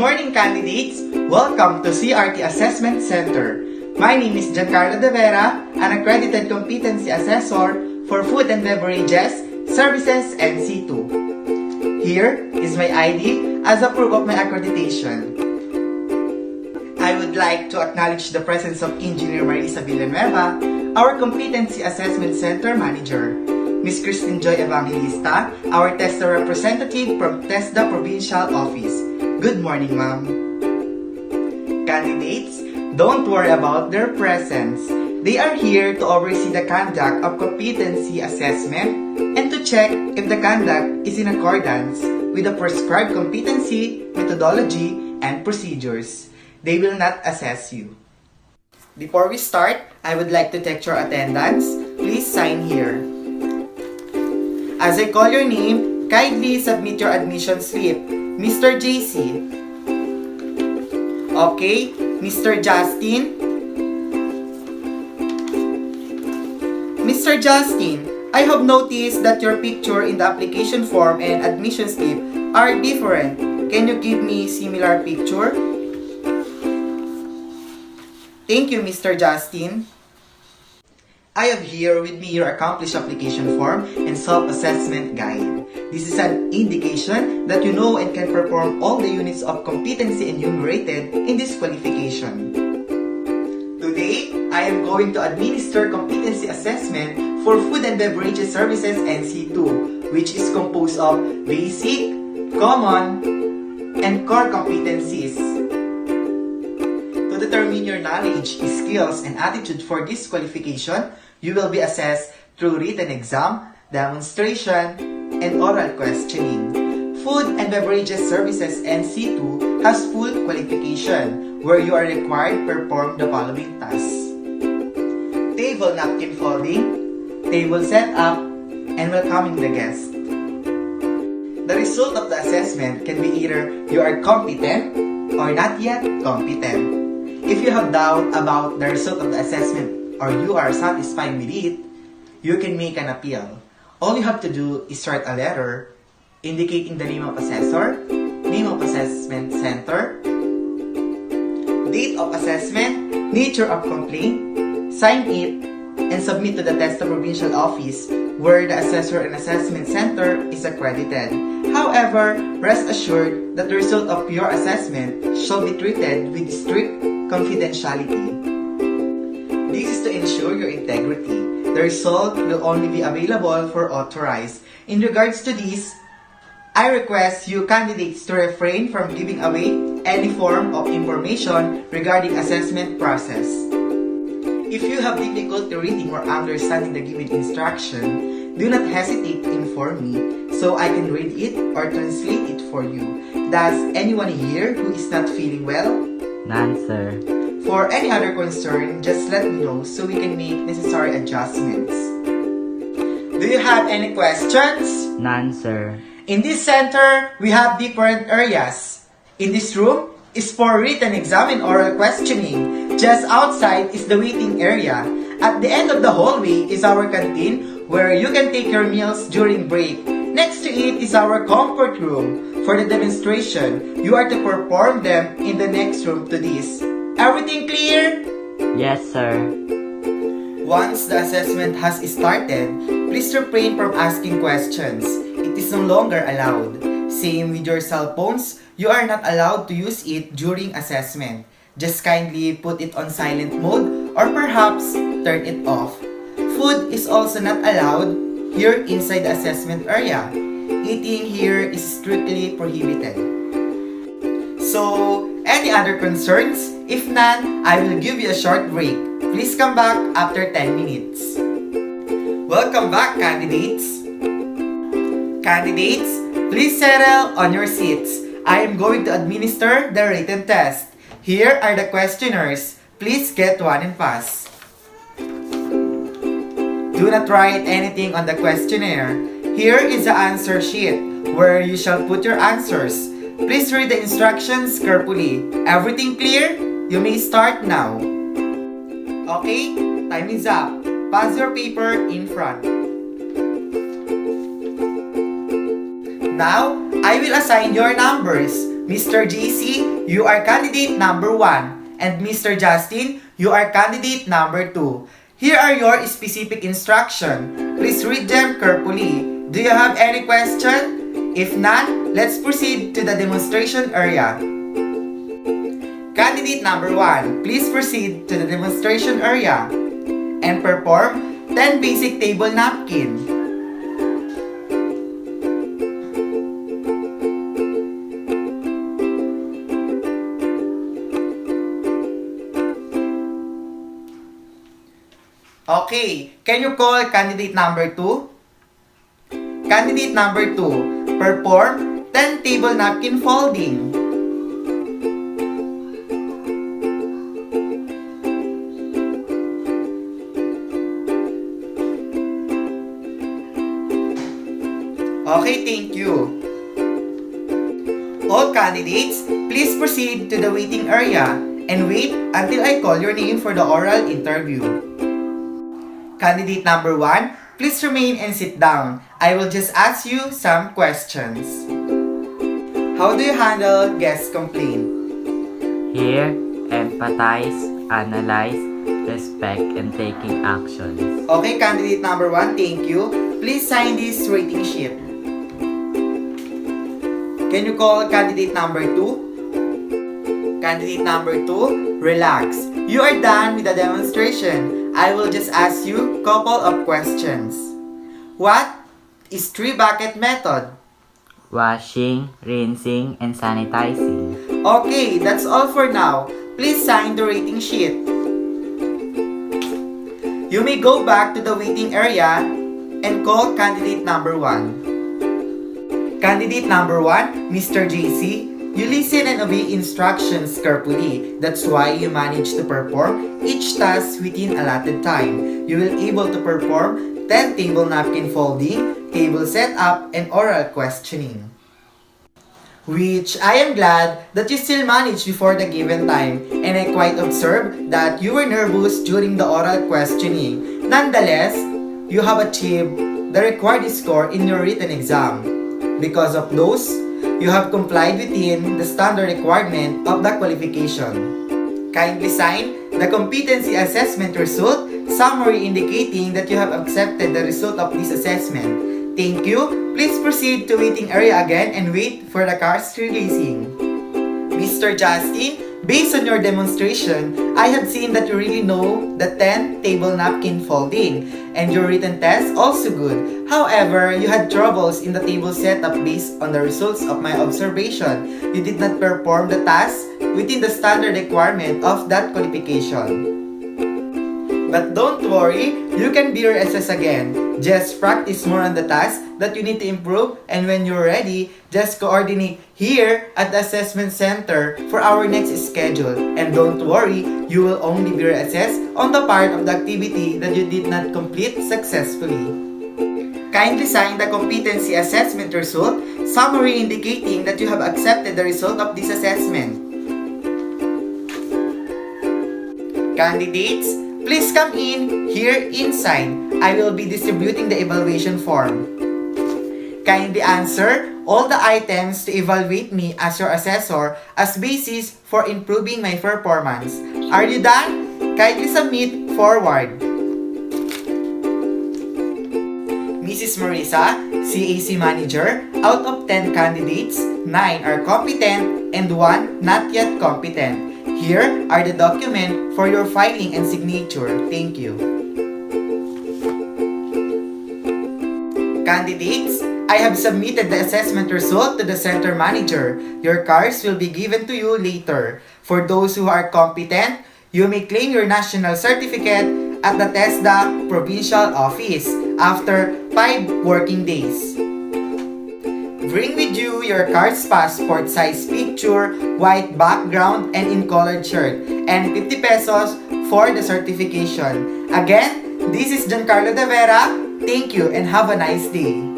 morning, candidates! Welcome to CRT Assessment Center. My name is Carlo de Vera, an accredited competency assessor for food and beverages, services, and C2. Here is my ID as a proof of my accreditation. I would like to acknowledge the presence of Engineer Marisa Villanueva, our Competency Assessment Center Manager. Ms. Christine Joy Evangelista, our tester representative from TESDA Provincial Office. Good morning, ma'am. Candidates, don't worry about their presence. They are here to oversee the conduct of competency assessment and to check if the conduct is in accordance with the prescribed competency, methodology, and procedures. They will not assess you. Before we start, I would like to take your attendance. Please sign here. As I call your name, kindly submit your admission slip. Mr. JC. Okay, Mr. Justin. Mr. Justin, I have noticed that your picture in the application form and admission slip are different. Can you give me similar picture? Thank you, Mr. Justin. I have here with me your accomplished application form and self-assessment guide. This is an indication that you know and can perform all the units of competency enumerated in this qualification. Today, I am going to administer competency assessment for food and beverages services and C2, which is composed of basic, common, and core competencies. To determine your knowledge, skills, and attitude for this qualification, you will be assessed through written exam, demonstration, and oral questioning. Food and beverages services and C2 has full qualification, where you are required to perform the following tasks: table napkin folding, table setup, and welcoming the guest. The result of the assessment can be either you are competent or not yet competent. If you have doubt about the result of the assessment or you are satisfied with it, you can make an appeal. All you have to do is write a letter indicating the name of assessor, name of assessment center, date of assessment, nature of complaint, sign it, and submit to the TESDA Provincial Office where the assessor and assessment center is accredited. However, rest assured that the result of your assessment shall be treated with strict confidentiality. This is to ensure your integrity. The result will only be available for authorized. In regards to this, I request you candidates to refrain from giving away any form of information regarding assessment process. If you have difficulty reading or understanding the given instruction, do not hesitate to inform me so I can read it or translate it for you. Does anyone here who is not feeling well? None, sir. For any other concern, just let me know so we can make necessary adjustments. Do you have any questions? None, sir. In this center, we have different areas. In this room is for written exam and oral questioning. Just outside is the waiting area. At the end of the hallway is our canteen where you can take your meals during break. Next to it is our comfort room. For the demonstration, you are to perform them in the next room to this. Everything clear? Yes, sir. Once the assessment has started, please refrain from asking questions. It is no longer allowed. Same with your cell phones, you are not allowed to use it during assessment. Just kindly put it on silent mode or perhaps turn it off. Food is also not allowed here inside the assessment area. Eating here is strictly prohibited. So, any other concerns? If none, I will give you a short break. Please come back after 10 minutes. Welcome back, candidates. Candidates, please settle on your seats. I am going to administer the written test. Here are the questionnaires. Please get one and pass. Do not write anything on the questionnaire. Here is the answer sheet where you shall put your answers. Please read the instructions carefully. Everything clear? You may start now. Okay, time is up. Pass your paper in front. Now, I will assign your numbers. Mr. JC, you are candidate number 1. And Mr. Justin, you are candidate number 2. Here are your specific instructions. Please read them carefully. Do you have any question? If none, let's proceed to the demonstration area. Candidate number 1, please proceed to the demonstration area and perform 10 basic table napkin. Okay, can you call candidate number 2? Candidate number 2, perform 10 table napkin folding. Okay, thank you. All candidates, please proceed to the waiting area and wait until I call your name for the oral interview. Candidate number 1, please remain and sit down. I will just ask you some questions. How do you handle guest complaint? Hear, empathize, analyze, respect, and taking actions. Okay, candidate number 1, thank you. Please sign this rating sheet. Can you call candidate number 2? Candidate number 2, relax. You are done with the demonstration. I will just ask you a couple of questions. What is 3-bucket method? Washing, rinsing, and sanitizing. Okay, that's all for now. Please sign the rating sheet. You may go back to the waiting area and call candidate number 1. Candidate number 1, Mr. JC, you listen and obey instructions carefully. That's why you manage to perform each task within allotted time. You will able to perform 10 table napkin folding, table setup, and oral questioning. Which I am glad that you still managed before the given time, and I quite observed that you were nervous during the oral questioning. Nonetheless, you have achieved the required score in your written exam. Because of those, you have complied within the standard requirement of the qualification. Kindly sign the competency assessment result summary indicating that you have accepted the result of this assessment. Thank you. Please proceed to waiting area again and wait for the cards releasing. Mr. Justin, based on your demonstration, I have seen that you really know the 10 table napkin folding, and your written test also good. However, you had troubles in the table setup based on the results of my observation. You did not perform the task within the standard requirement of that qualification. But don't worry, you can be reassessed again. Just practice more on the task that you need to improve, and when you're ready, just coordinate here at the assessment center for our next schedule. And don't worry, you will only be reassessed on the part of the activity that you did not complete successfully. Kindly sign the competency assessment result summary indicating that you have accepted the result of this assessment. Candidates, please come in here inside. I will be distributing the evaluation form. Kindly answer all the items to evaluate me as your assessor as basis for improving my performance. Are you done? Kindly submit forward. Mrs. Marisa, CAC Manager, out of 10 candidates, 9 are competent and 1 not yet competent. Here are the documents for your filing and signature. Thank you. Candidates, I have submitted the assessment result to the center manager. Your cards will be given to you later. For those who are competent, you may claim your national certificate at the TESDA provincial office after 5 working days. Bring with you your card's passport size picture, white background, and in colored shirt, and 50 pesos for the certification. Again, this is Carlo de Vera. Thank you and have a nice day.